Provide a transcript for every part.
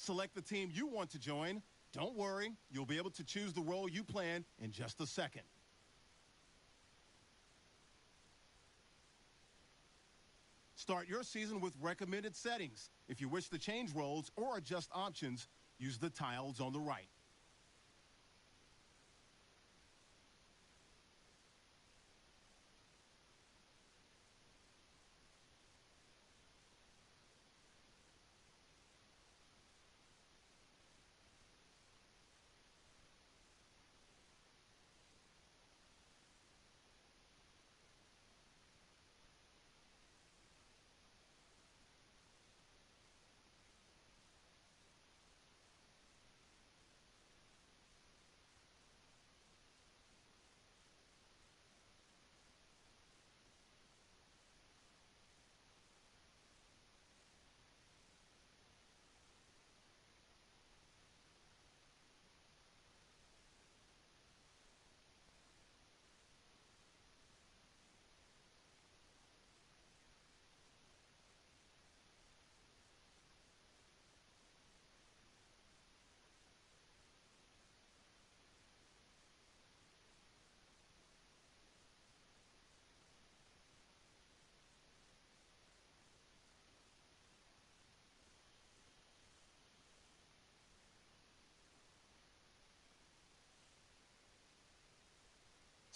Select the team you want to join. Don't worry, you'll be able to choose the role you plan in just a second. Start your season with recommended settings. If you wish to change roles or adjust options, use the tiles on the right.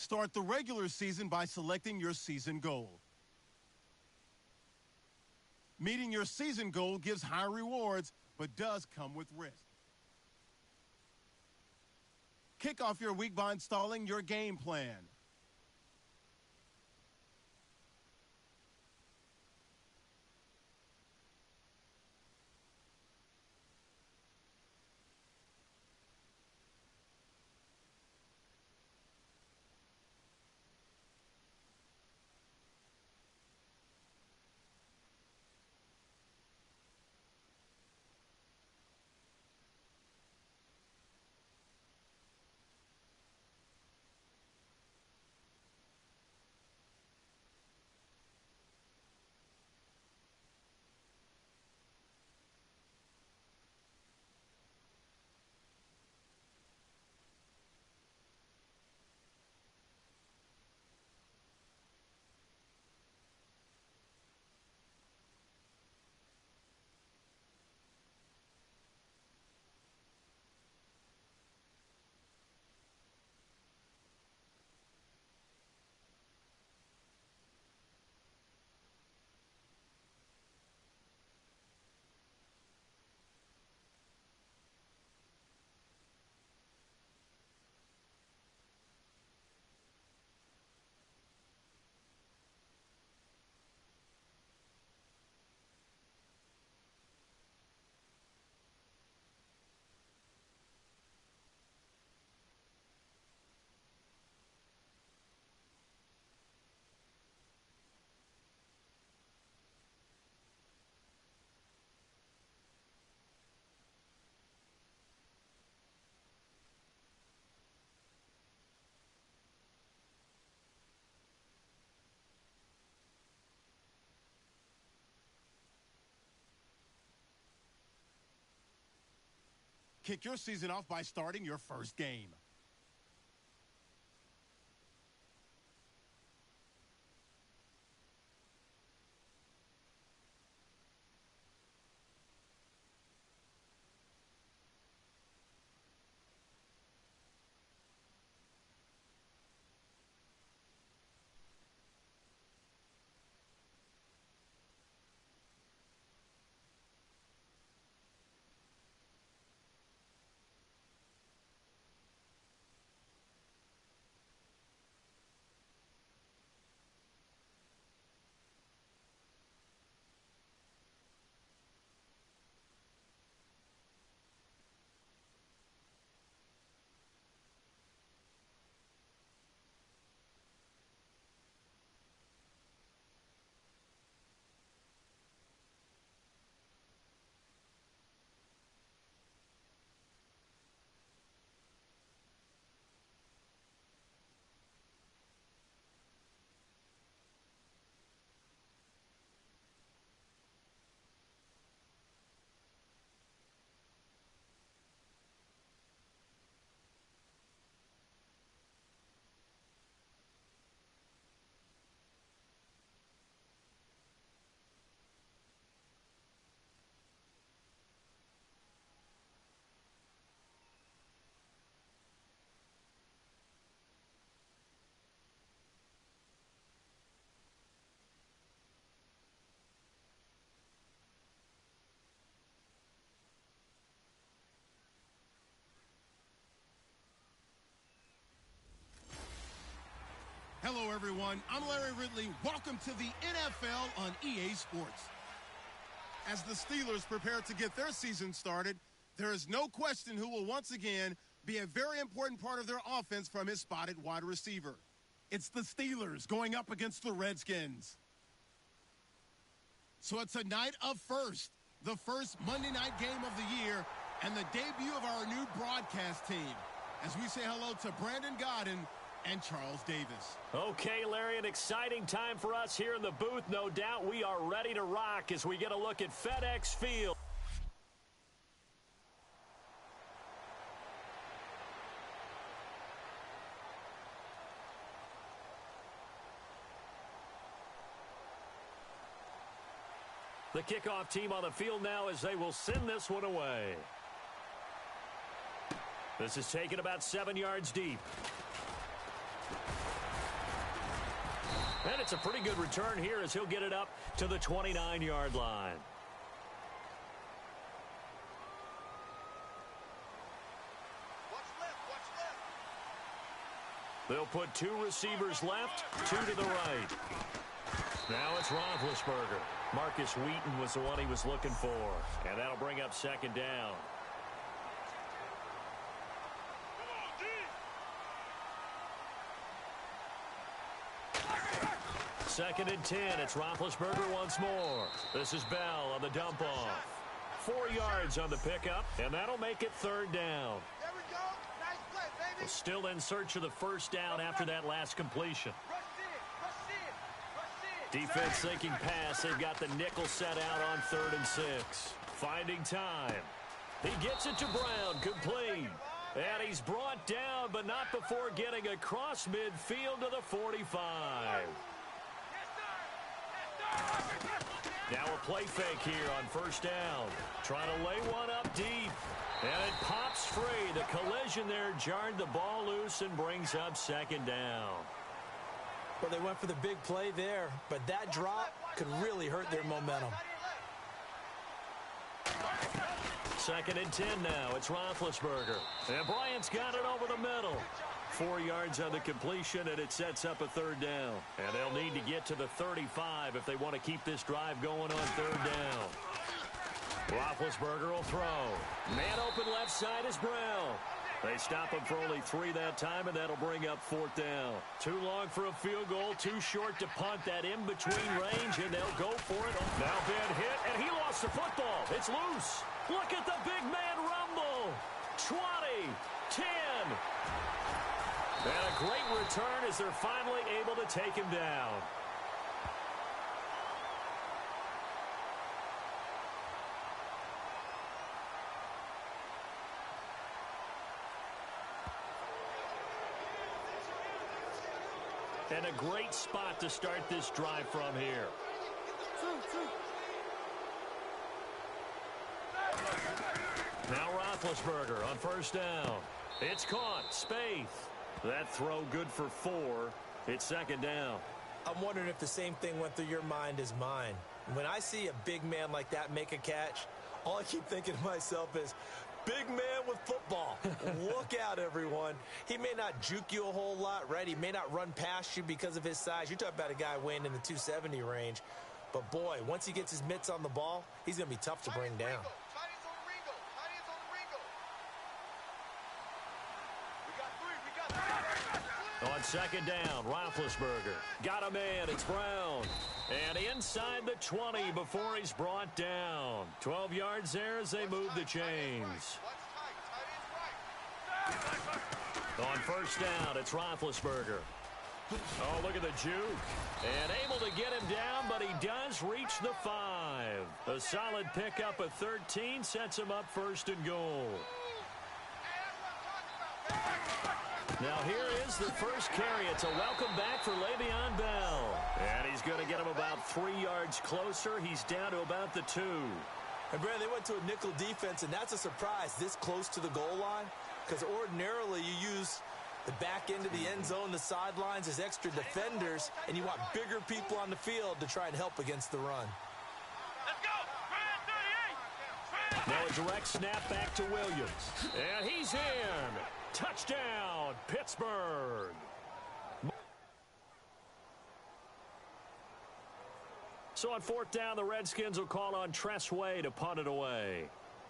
Start the regular season by selecting your season goal. Meeting your season goal gives high rewards, but does come with risk. Kick off your week by installing your game plan. Kick your season off by starting your first game. everyone. I'm Larry Ridley. Welcome to the NFL on EA Sports. As the Steelers prepare to get their season started, there is no question who will once again be a very important part of their offense from his spotted wide receiver. It's the Steelers going up against the Redskins. So it's a night of first, the first Monday night game of the year, and the debut of our new broadcast team, as we say hello to Brandon Godden and Charles Davis. Okay, Larry, an exciting time for us here in the booth. No doubt we are ready to rock as we get a look at FedEx Field. The kickoff team on the field now as they will send this one away. This is taken about 7 yards deep. And it's a pretty good return here as he'll get it up to the 29-yard line. They'll put 2 receivers left, 2 to the right. Now it's Roethlisberger. Marcus Wheaton was the one he was looking for. And that'll bring up second down. Second and 10. It's Roethlisberger once more. This is Bell on the dump off. 4 yards on the pickup, and that'll make it third down. There we go. Nice play, baby. We're still in search of the first down after that last completion. Defense thinking pass. They've got the nickel set out on 3rd and 6. Finding time. He gets it to Brown. Complete. And he's brought down, but not before getting across midfield to the 45. Now a play fake here on first down. Trying to lay one up deep. And it pops free. The collision there jarred the ball loose and brings up second down. Well, they went for the big play there, but that drop could really hurt their momentum. Second and 10 now. It's Roethlisberger. And Bryant's got it over the middle. 4 yards on the completion, and it sets up a third down. And they'll need to get to the 35 if they want to keep this drive going on third down. Roethlisberger will throw. Man open left side is Brown. They stop him for only 3 that time, and that'll bring up 4th down. Too long for a field goal, too short to punt that in-between range, and they'll go for it. Now Ben hit, and he lost the football. It's loose. Look at the big man rumble. 20, 10. And a great return as they're finally able to take him down. And a great spot to start this drive from here. Now Roethlisberger on first down. It's caught. Spaeth. That throw good for 4. It's second down. I'm wondering if the same thing went through your mind as mine. When I see a big man like that make a catch, all I keep thinking to myself is, big man with football. Look out, everyone. He may not juke you a whole lot, right? He may not run past you because of his size. You're talking about a guy weighing in the 270 range. But, boy, once he gets his mitts on the ball, he's going to be tough to bring down. On second down, Roethlisberger. Got a man. It's Brown. And inside the 20 before he's brought down. 12 yards there as they move the chains. On first down, it's Roethlisberger. Oh, look at the juke. And able to get him down, but he does reach the 5. A solid pickup of 13 sets him up first and goal. Now here is the first carry. It's a welcome back for Le'Veon Bell. And he's going to get him about 3 yards closer. He's down to about the 2. And, Brad, they went to a nickel defense, and that's a surprise this close to the goal line, because ordinarily you use the back end of the end zone, the sidelines as extra defenders, and you want bigger people on the field to try and help against the run. Let's go! Now a direct snap back to Williams. And he's in. Touchdown, Pittsburgh. So on fourth down, the Redskins will call on Tressway to punt it away.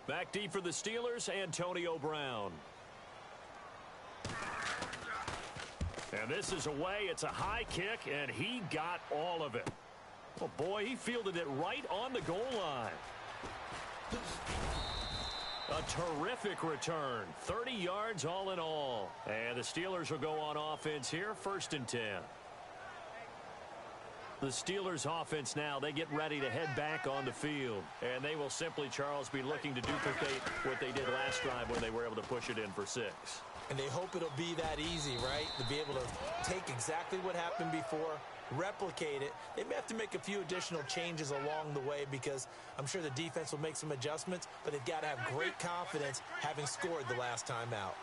Back deep for the Steelers, Antonio Brown. And this is away. It's a high kick, and he got all of it. Oh, boy, he fielded it right on the goal line. A terrific return. 30 yards all in all. And the Steelers will go on offense here, 1st and 10. The Steelers offense now, they get ready to head back on the field. And they will simply, Charles, be looking to duplicate what they did last drive when they were able to push it in for 6. And they hope it'll be that easy, right? To be able to take exactly what happened before, replicate it. They may have to make a few additional changes along the way because I'm sure the defense will make some adjustments, but they've got to have great confidence having scored the last time out.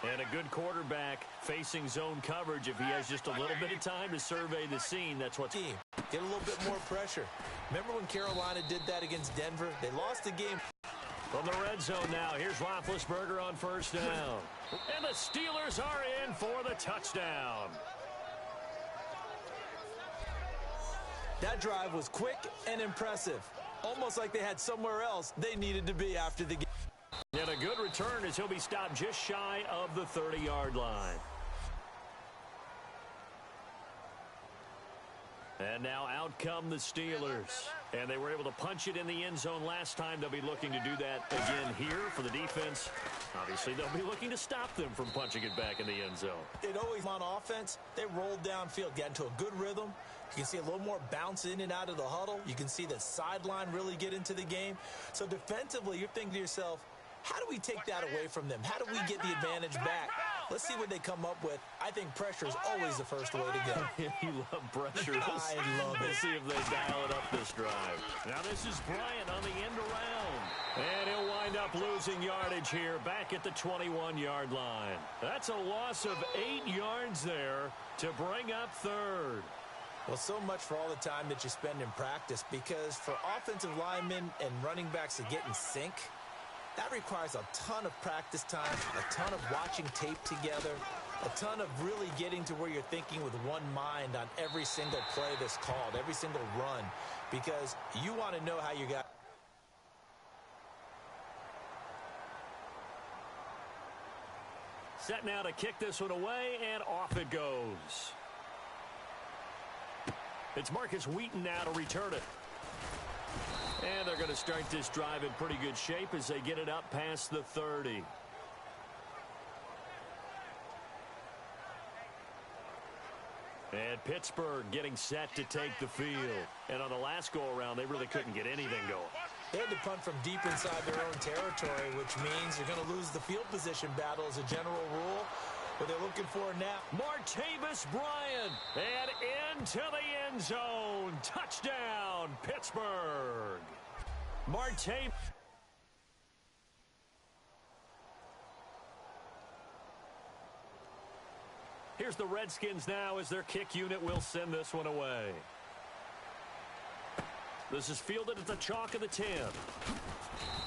And a good quarterback facing zone coverage. If he has just a little bit of time to survey the scene, that's what's... Get a little bit more pressure. Remember when Carolina did that against Denver? They lost the game. From the red zone now, here's Roethlisberger on 1st down. And the Steelers are in for the touchdown. That drive was quick and impressive. Almost like they had somewhere else they needed to be after the game. And a good return as he'll be stopped just shy of the 30-yard line. And now out come the Steelers. And they were able to punch it in the end zone last time. They'll be looking to do that again here for the defense. Obviously, they'll be looking to stop them from punching it back in the end zone. It always on offense, they rolled downfield, got into a good rhythm. You can see a little more bounce in and out of the huddle. You can see the sideline really get into the game. So defensively, you're thinking to yourself, how do we take that away from them? How do we get the advantage back? Let's see what they come up with. I think pressure is always the first way to go. You love pressure. I love it. We'll see if they dial it up this drive. Now this is Bryant on the end around. And he'll wind up losing yardage here back at the 21-yard line. That's a loss of 8 yards there to bring up 3rd. Well, so much for all the time that you spend in practice, because for offensive linemen and running backs to get in sync, that requires a ton of practice time, a ton of watching tape together, a ton of really getting to where you're thinking with one mind on every single play that's called, every single run, because you want to know how you got. Set now to kick this one away, and off it goes. It's Marcus Wheaton now to return it. And they're going to start this drive in pretty good shape as they get it up past the 30. And Pittsburgh getting set to take the field. And on the last go-around, they really couldn't get anything going. They had to punt from deep inside their own territory, which means you're going to lose the field position battle as a general rule. What they're looking for now. Martavis Bryant, and into the end zone. Touchdown, Pittsburgh. Martavis. Here's the Redskins now as their kick unit will send this one away. This is fielded at the chalk of the 10.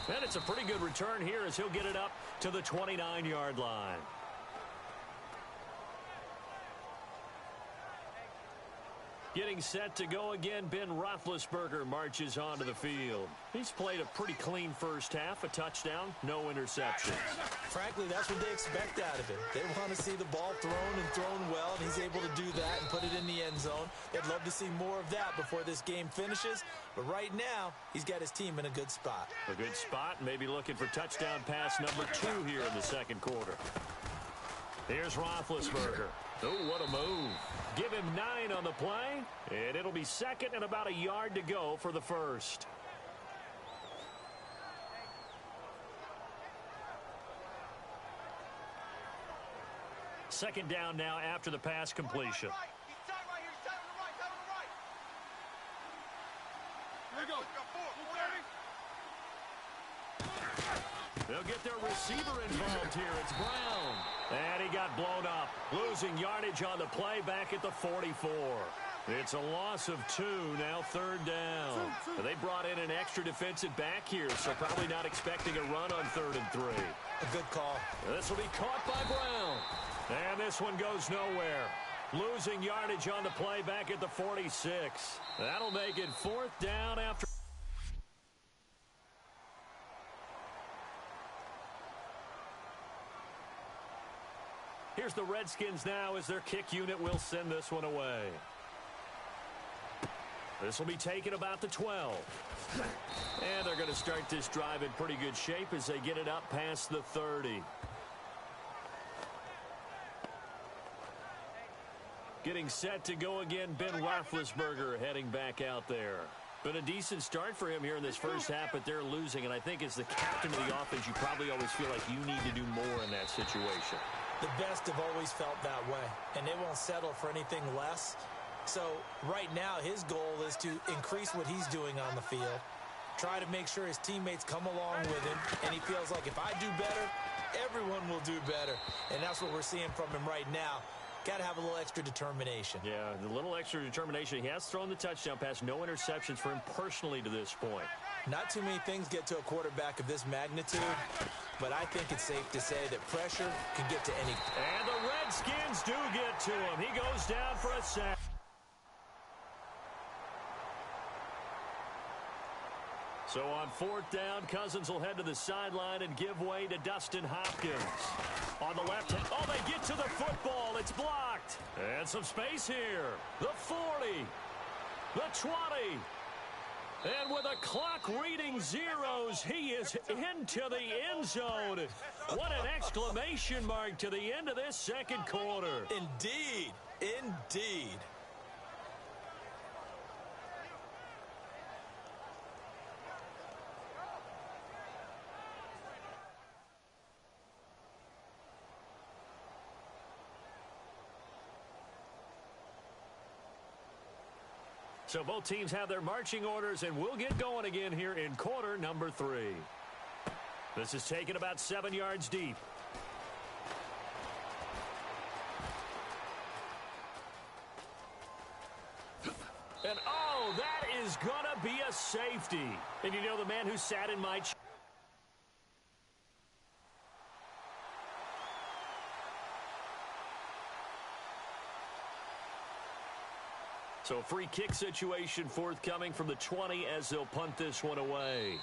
And it's a pretty good return here as he'll get it up to the 29-yard line. Getting set to go again, Ben Roethlisberger marches onto the field. He's played a pretty clean first half, a touchdown, no interceptions. Frankly, that's what they expect out of him. They want to see the ball thrown and thrown well, and he's able to do that and put it in the end zone. They'd love to see more of that before this game finishes, but right now, he's got his team in a good spot. A good spot, maybe looking for touchdown pass number 2 here in the second quarter. Here's Roethlisberger. Oh, what a move. Give him 9 on the play, and it'll be second and about a yard to go for the first. Second down now after the pass completion. They'll get their receiver involved here. It's Brown. And he got blown up. Losing yardage on the play back at the 44. It's a loss of 2, now third down. They brought in an extra defensive back here, so probably not expecting a run on 3rd and 3. A good call. This will be caught by Brown. And this one goes nowhere. Losing yardage on the play back at the 46. That'll make it 4th down after. Here's the Redskins now as their kick unit will send this one away. This will be taken about the 12. And they're going to start this drive in pretty good shape as they get it up past the 30. Getting set to go again, Ben Roethlisberger heading back out there. Been a decent start for him here in this first half, but they're losing. And I think as the captain of the offense, you probably always feel like you need to do more in that situation. The best have always felt that way, and they won't settle for anything less. So right now, his goal is to increase what he's doing on the field, try to make sure his teammates come along with him, and he feels like if I do better, everyone will do better. And that's what we're seeing from him right now. Got to have a little extra determination. Yeah, the little extra determination. He has thrown the touchdown pass. No interceptions for him personally to this point. Not too many things get to a quarterback of this magnitude, but I think it's safe to say that pressure can get to any. And the Redskins do get to him. He goes down for a sack. So on 4th down, Cousins will head to the sideline and give way to Dustin Hopkins. On the left hand, oh, they get to the football. It's blocked. And some space here. The 40, the 20. And with a clock reading zeros, he is into the end zone. What an exclamation mark to the end of this second quarter. Indeed. Indeed. So both teams have their marching orders, and we'll get going again here in quarter number 3. This is taken about 7 yards deep. And, oh, that is going to be a safety. And you know the man who sat in my chair. So free kick situation forthcoming from the 20 as they'll punt this one away.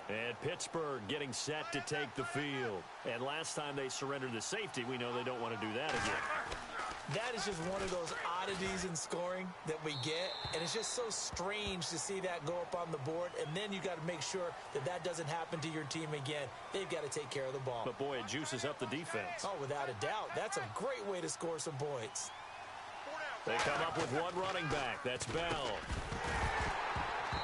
And Pittsburgh getting set to take the field. And last time they surrendered the safety, we know they don't want to do that again. That is just one of those oddities in scoring that we get, and it's just so strange to see that go up on the board, and then you got to make sure that that doesn't happen to your team again. They've got to take care of the ball. But, boy, it juices up the defense. Oh, without a doubt. That's a great way to score some points. They come up with one running back. That's Bell.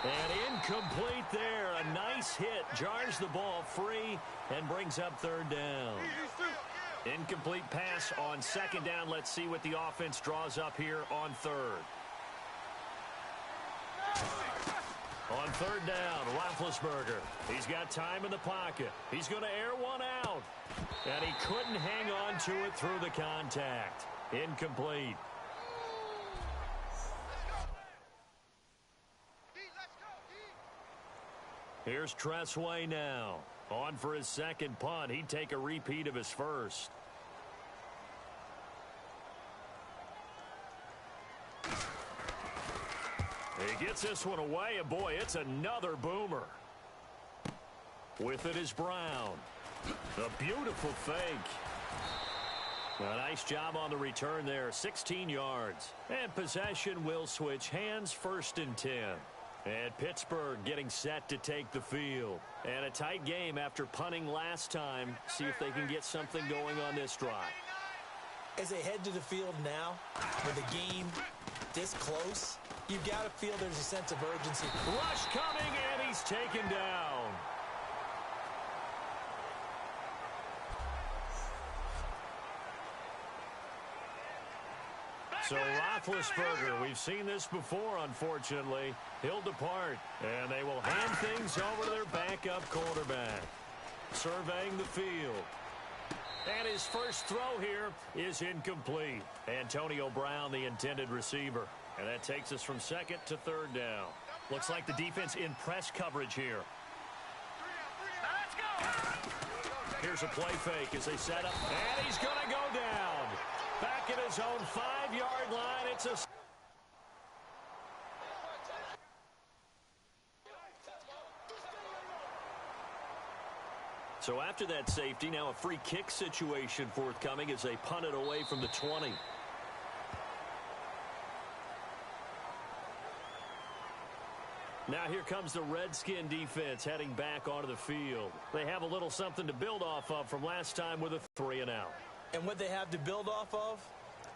And incomplete there. A nice hit. Jars the ball free and brings up 3rd down. Incomplete pass on 2nd down. Let's see what the offense draws up here on 3rd. On 3rd down, Roethlisberger. He's got time in the pocket. He's going to air one out. And he couldn't hang on to it through the contact. Incomplete. Here's Tressway now. On for his 2nd punt. He'd take a repeat of his first. He gets this one away, and boy, it's another boomer. With it is Brown. A beautiful fake. A nice job on the return there. 16 yards. And possession will switch hands, 1st and 10. And Pittsburgh getting set to take the field. And a tight game after punting last time. See if they can get something going on this drive. As they head to the field now, with the game this close, you've got to feel there's a sense of urgency. Rush coming, and he's taken down. So Roethlisberger, we've seen this before, unfortunately. He'll depart, and they will hand things over to their backup quarterback. Surveying the field. And his first throw here is incomplete. Antonio Brown, the intended receiver. And that takes us from 2nd to 3rd down. Looks like the defense in press coverage here. Here's a play fake as they set up, and he's going to go down. Back at his own 5-yard line. It's a... So after that safety, now a free kick situation forthcoming as they punt it away from the 20. Now here comes the Redskin defense heading back onto the field. They have a little something to build off of from last time with a 3-and-out. And what they have to build off of?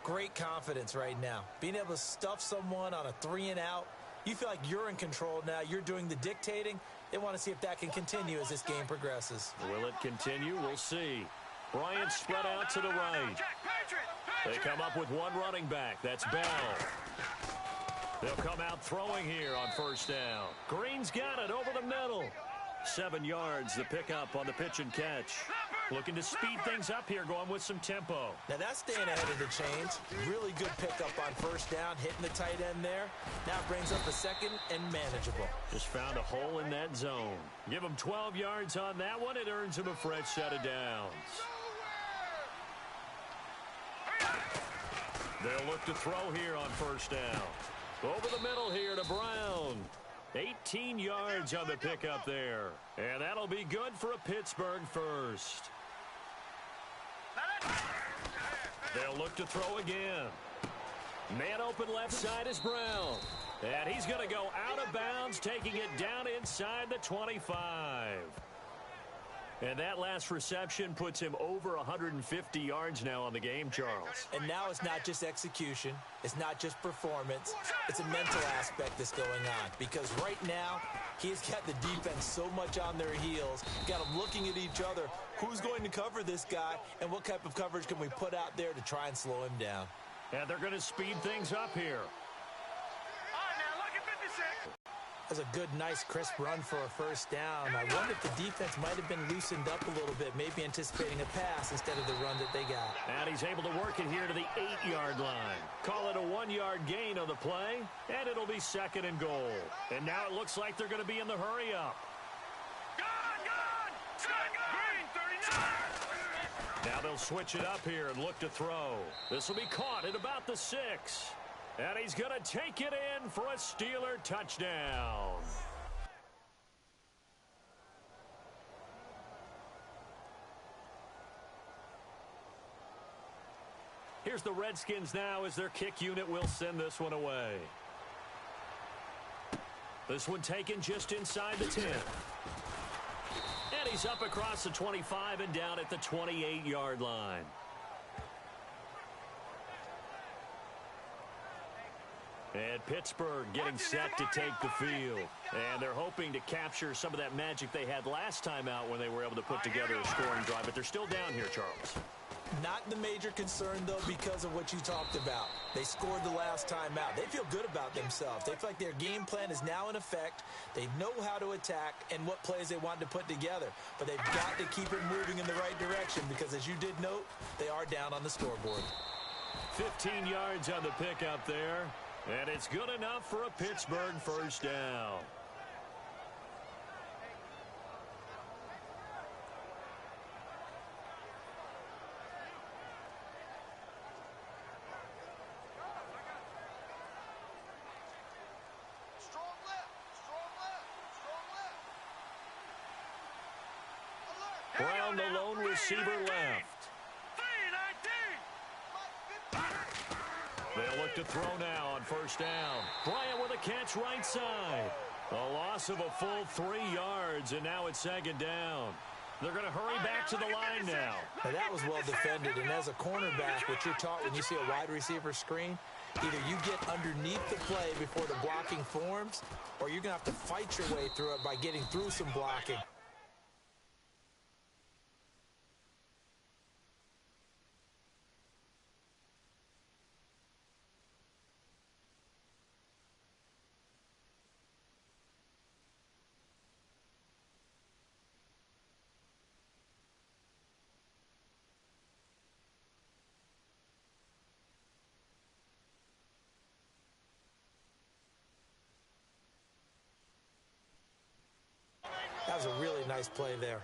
Great confidence right now. Being able to stuff someone on a 3-and-out. You feel like you're in control now. You're doing the dictating. They want to see if that can continue as this game progresses. Will it continue? We'll see. Bryant spread out to the right. They come up with one running back. That's Bell. They'll come out throwing here on first down. Green's got it over the middle. 7 yards, the pickup on the pitch and catch. Looking to speed things up here, going with some tempo. Now that's staying ahead of the chains. Really good pickup on first down, hitting the tight end there. Now brings up a second and manageable. Just found a hole in that zone. Give him 12 yards on that one. It earns him a fresh set of downs. They'll look to throw here on first down. Over the middle here to Brown. 18 yards on the pickup there. And that'll be good for a Pittsburgh first. They'll look to throw again. Man open left side is Brown. And he's going to go out of bounds, taking it down inside the 25. And that last reception puts him over 150 yards now on the game, Charles. And now it's not just execution. It's not just performance. It's a mental aspect that's going on. Because right now, he's got the defense so much on their heels. Got them looking at each other. Who's going to cover this guy? And what type of coverage can we put out there to try and slow him down? And they're going to speed things up here. That's a good, nice, crisp run for a first down. I wonder if the defense might have been loosened up a little bit, maybe anticipating a pass instead of the run that they got. And he's able to work it here to the 8-yard line. Call it a 1-yard gain on the play, and it'll be second and goal. And now it looks like they're going to be in the hurry up. Now they'll switch it up here and look to throw. This will be caught at about the 6. And he's going to take it in for a Steeler touchdown. Here's the Redskins now as their kick unit will send this one away. This one taken just inside the 10. And he's up across the 25 and down at the 28-yard line. And Pittsburgh getting set to take the field. And they're hoping to capture some of that magic they had last time out when they were able to put together a scoring drive. But they're still down here, Charles. Not the major concern, though, because of what you talked about. They scored the last time out. They feel good about themselves. They feel like their game plan is now in effect. They know how to attack and what plays they want to put together. But they've got to keep it moving in the right direction because, as you did note, they are down on the scoreboard. 15 yards on the pickup there. And it's good enough for a Pittsburgh first down. Brown, the lone receiver, left. They'll look to throw now on first down. Bryant with a catch right side. A loss of a full 3 yards, and now it's second down. They're going to hurry back to the line now. Now that was well defended, and as a cornerback, what you're taught when you see a wide receiver screen, either you get underneath the play before the blocking forms, or you're going to have to fight your way through it by getting through some blocking. That was a really nice play there.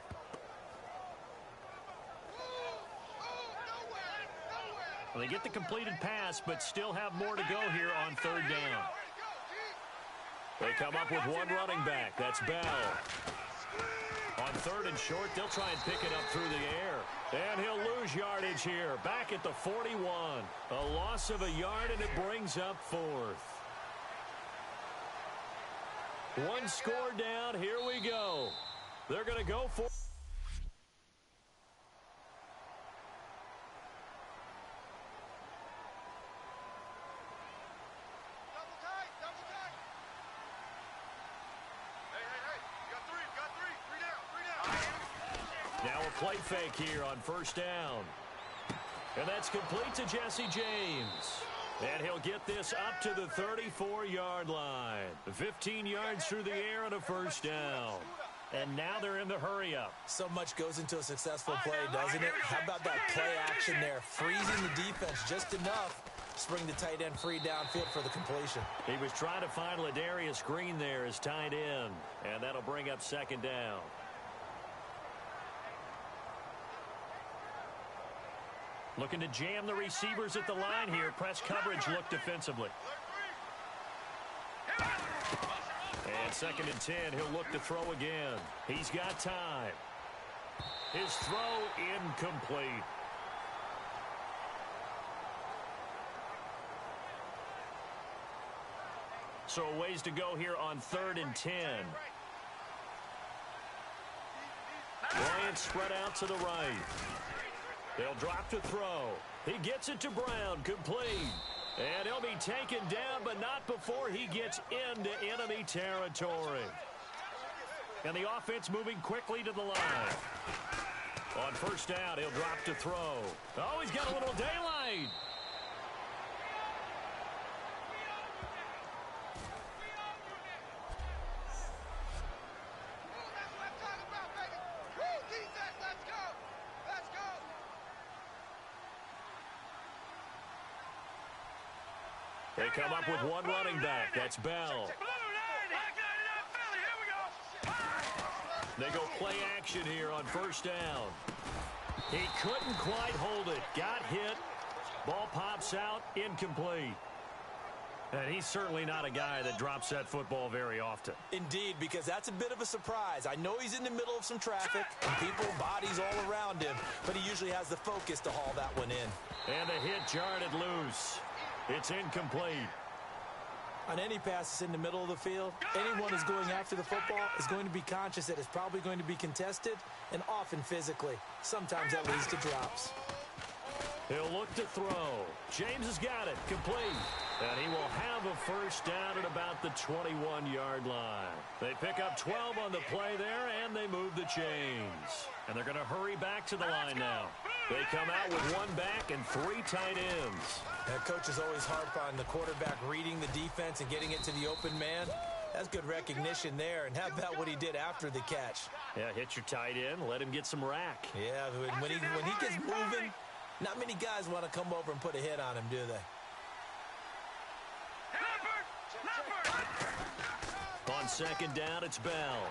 Well, they get the completed pass, but still have more to go here on third down. They come up with one running back. That's Bell. On third and short, they'll try and pick it up through the air. And he'll lose yardage here. Back at the 41. A loss of a yard, and it brings up fourth. One score down. Here we go. They're going to go for... Now a play fake here on first down. And that's complete to Jesse James. And he'll get this up to the 34-yard line. 15 yards through the air and a first down. And now they're in the hurry-up. So much goes into a successful play, doesn't it? How about that play action there? Freezing the defense just enough to bring the tight end free downfield for the completion. He was trying to find Ladarius Green there as tight end. And that'll bring up second down. Looking to jam the receivers at the line here. Press coverage look defensively. And second and 10, he'll look to throw again. He's got time. His throw incomplete. So a ways to go here on third and 10. Bryant spread out to the right. They'll drop to throw. He gets it to Brown, complete. And he'll be taken down, but not before he gets into enemy territory. And the offense moving quickly to the line. On first down, he'll drop to throw. Oh, he's got a little daylight. They come up with one running back. That's Bell. They go play action here on first down. He couldn't quite hold it. Got hit. Ball pops out. Incomplete. And he's certainly not a guy that drops that football very often. Indeed, because that's a bit of a surprise. I know he's in the middle of some traffic and people, bodies all around him, but he usually has the focus to haul that one in. And the hit jarred it loose. It's incomplete. On any pass that's in the middle of the field, anyone who's going after the football is going to be conscious that it's probably going to be contested, and often physically. Sometimes that leads to drops. He'll look to throw. James has got it. Complete. And he will have a first down at about the 21-yard line. They pick up 12 on the play there, and they move the chains. And they're going to hurry back to the line now. They come out with one back and three tight ends. That coach is always harp on the quarterback reading the defense and getting it to the open man. That's good recognition there. And how about what he did after the catch? Yeah, hit your tight end, let him get some rack. Yeah, when he gets moving, not many guys want to come over and put a hit on him, do they? On second down, it's Bell.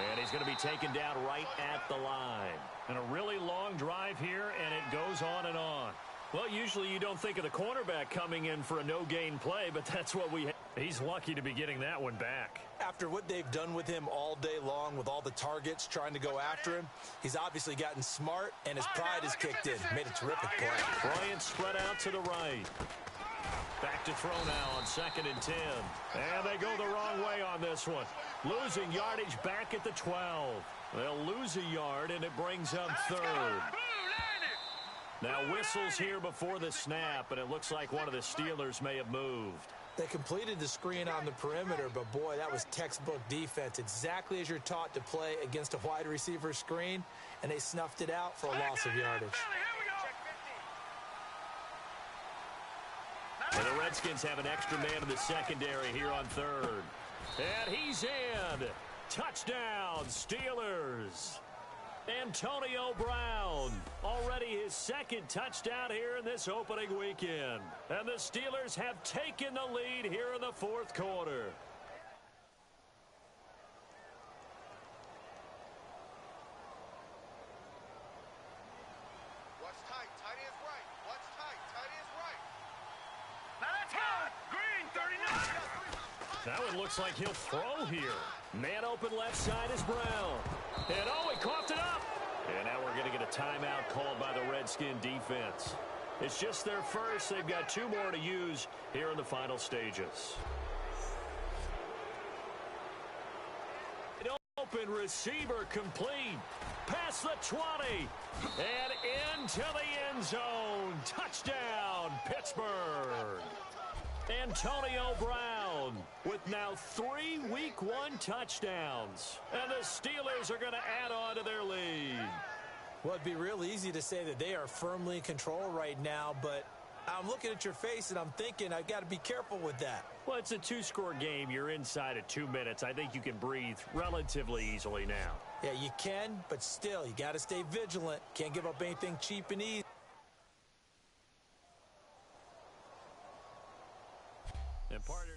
And he's going to be taken down right at the line. And a really long drive here, and it goes on and on. Well, usually you don't think of the cornerback coming in for a no-gain play, but that's what we have. He's lucky to be getting that one back. After what they've done with him all day long with all the targets trying to go after him, he's obviously gotten smart, and his pride has kicked in. Made a terrific play. Bryant spread out to the right. Back to throw now on second and 10. And they go the wrong way on this one. Losing yardage back at the 12. They'll lose a yard, and it brings up third. Now whistles here before the snap, and it looks like one of the Steelers may have moved. They completed the screen on the perimeter, but boy, that was textbook defense. Exactly as you're taught to play against a wide receiver screen, and they snuffed it out for a loss of yardage. And the Redskins have an extra man in the secondary here on third. And he's in. Touchdown, Steelers. Antonio Brown, already his second touchdown here in this opening weekend. And the Steelers have taken the lead here in the fourth quarter. Watch tight. Tight ends right. Watch tight. That one looks like he'll throw here. Man open left side is Brown. And oh, he coughed it up. And now we're going to get a timeout called by the Redskin defense. It's just their first. They've got 2 more to use here in the final stages. Open receiver complete. Past the 20. And into the end zone. Touchdown, Pittsburgh. Antonio Brown with now 3 Week 1 touchdowns. And the Steelers are going to add on to their lead. Well, it'd be real easy to say that they are firmly in control right now, but I'm looking at your face and I'm thinking I've got to be careful with that. Well, it's a 2-score game. You're inside of 2 minutes. I think you can breathe relatively easily now. Yeah, you can, but still, you got to stay vigilant. Can't give up anything cheap and easy. And partner